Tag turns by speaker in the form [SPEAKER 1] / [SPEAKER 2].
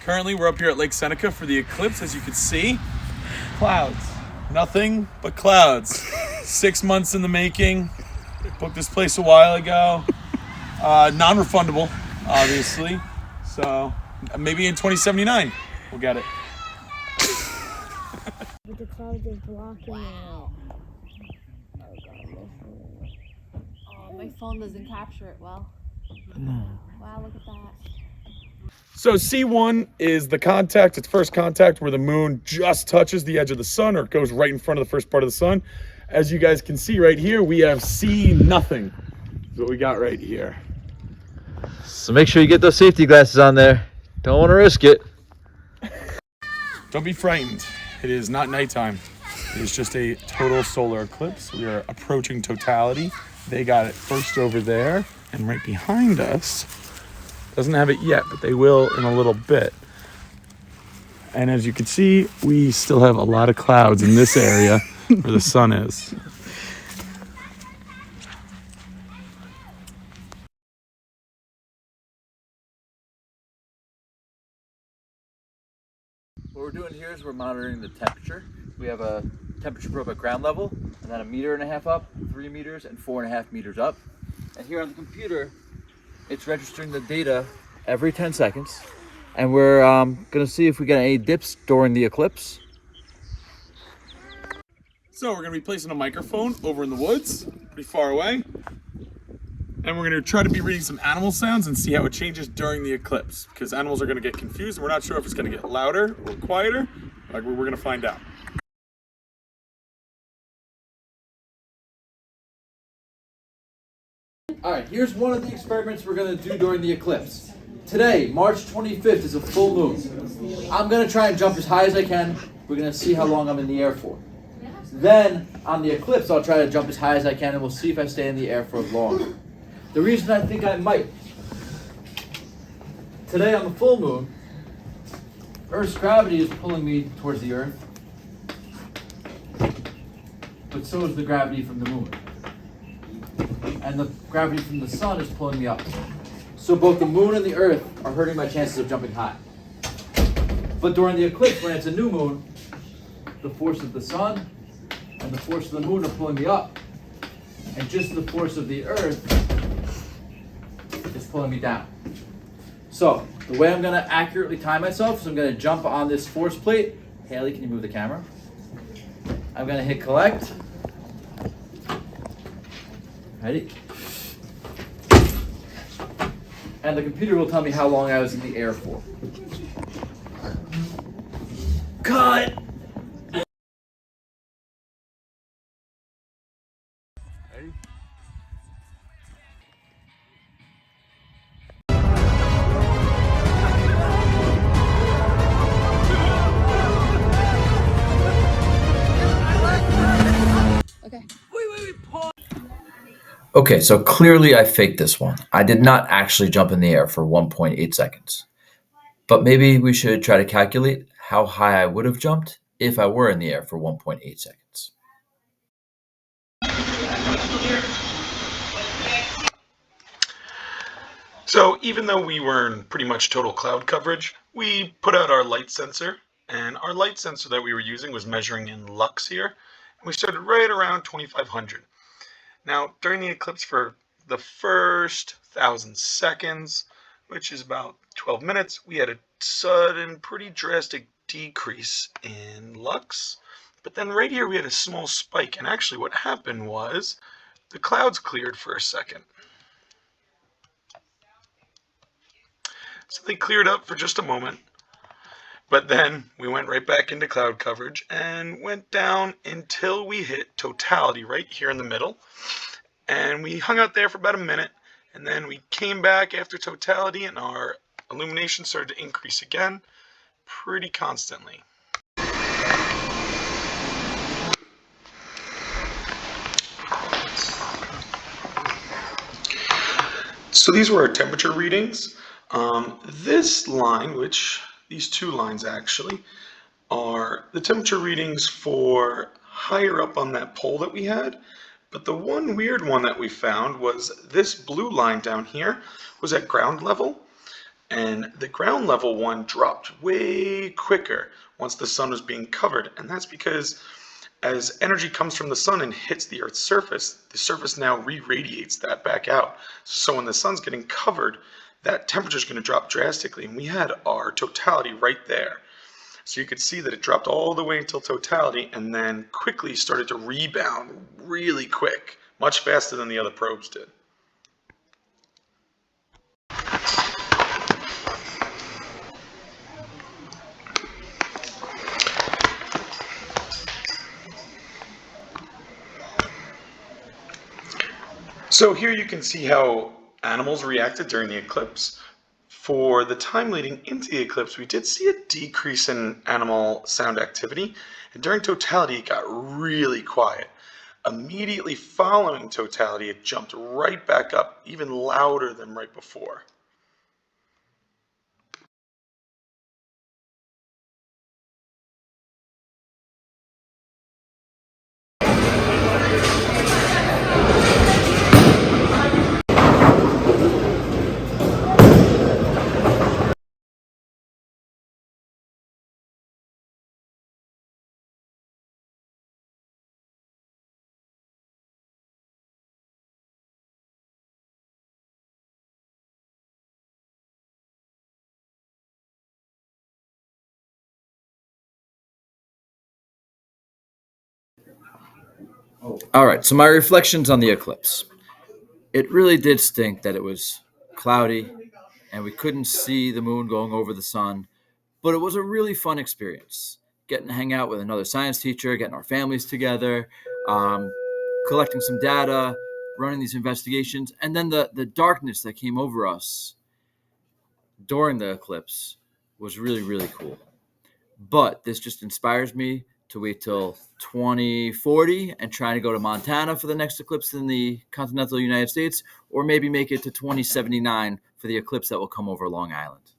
[SPEAKER 1] Currently, we're up here at Lake Seneca for the eclipse. As you can see, clouds. Nothing but clouds. 6 months in the making. Booked this place a while ago. Non-refundable, obviously. So maybe in 2079, we'll get it.
[SPEAKER 2] But the clouds are blocking it.
[SPEAKER 3] Oh, my phone doesn't capture it well.
[SPEAKER 1] No.
[SPEAKER 3] Wow, look at that.
[SPEAKER 1] So C1 is the contact, it's first contact where the moon just touches the edge of the sun, or it goes right in front of the first part of the sun. As you guys can see right here, we have C nothing. That's what we got right here.
[SPEAKER 4] So make sure you get those safety glasses on there. Don't want to risk it.
[SPEAKER 1] Don't be frightened. It is not nighttime. It is just a total solar eclipse. We are approaching totality. They got it first over there, and right behind us, doesn't have it yet, but they will in a little bit. And as you can see, we still have a lot of clouds in this area where the sun is.
[SPEAKER 4] What we're doing here is we're monitoring the temperature. We have a temperature probe at ground level, and then 1.5 meters up, 3 meters, and 4.5 meters up. And here on the computer, it's registering the data every 10 seconds. And we're gonna see if we get any dips during the eclipse.
[SPEAKER 1] So we're gonna be placing a microphone over in the woods, pretty far away. And we're gonna try to be reading some animal sounds and see how it changes during the eclipse, because animals are gonna get confused and we're not sure if it's gonna get louder or quieter. Like, we're gonna find out.
[SPEAKER 4] All right, here's one of the experiments we're gonna do during the eclipse. Today, March 25th, is a full moon. I'm gonna try and jump as high as I can. We're gonna see how long I'm in the air for. Then, on the eclipse, I'll try to jump as high as I can, and we'll see if I stay in the air for long. The reason I think I might, today on the full moon, Earth's gravity is pulling me towards the Earth, but so is the gravity from the moon. And the gravity from the sun is pulling me up. So both the moon and the Earth are hurting my chances of jumping high. But during the eclipse, when it's a new moon, the force of the sun and the force of the moon are pulling me up. And just the force of the Earth is pulling me down. So the way I'm gonna accurately time myself is I'm gonna jump on this force plate. Haley, can you move the camera? I'm gonna hit collect. Ready? And the computer will tell me how long I was in the air for. Cut!
[SPEAKER 1] Ready?
[SPEAKER 3] Okay.
[SPEAKER 5] Okay, so clearly I faked this one. I did not actually jump in the air for 1.8 seconds. But maybe we should try to calculate how high I would have jumped if I were in the air for 1.8 seconds.
[SPEAKER 1] So even though we were in pretty much total cloud coverage, we put out our light sensor, and our light sensor that we were using was measuring in lux here, and we started right around 2500. Now during the eclipse, for the first 1,000 seconds, which is about 12 minutes, we had a sudden, pretty drastic decrease in lux, but then right here we had a small spike, and actually what happened was the clouds cleared for a second. So they cleared up for just a moment, but then we went right back into cloud coverage and went down until we hit totality right here in the middle. And we hung out there for about a minute, and then we came back after totality and our illumination started to increase again pretty constantly. So these were our temperature readings. This line, these two lines actually, are the temperature readings for higher up on that pole that we had. But the one weird one that we found was this blue line down here was at ground level. And the ground level one dropped way quicker once the sun was being covered. And that's because as energy comes from the sun and hits the Earth's surface, the surface now re-radiates that back out. So when the sun's getting covered, that temperature is going to drop drastically. And we had our totality right there. So you could see that it dropped all the way until totality and then quickly started to rebound really quick, much faster than the other probes did. So here you can see how animals reacted during the eclipse. For the time leading into the eclipse, we did see a decrease in animal sound activity, and during totality, it got really quiet. Immediately following totality, it jumped right back up, even louder than right before.
[SPEAKER 5] All right, so my reflections on the eclipse. It really did stink that it was cloudy and we couldn't see the moon going over the sun, but it was a really fun experience. Getting to hang out with another science teacher, getting our families together, um, collecting some data, running these investigations, and then the darkness that came over us during the eclipse was really, really cool. But this just inspires me to wait till 2040 and try to go to Montana for the next eclipse in the continental United States, or maybe make it to 2079 for the eclipse that will come over Long Island.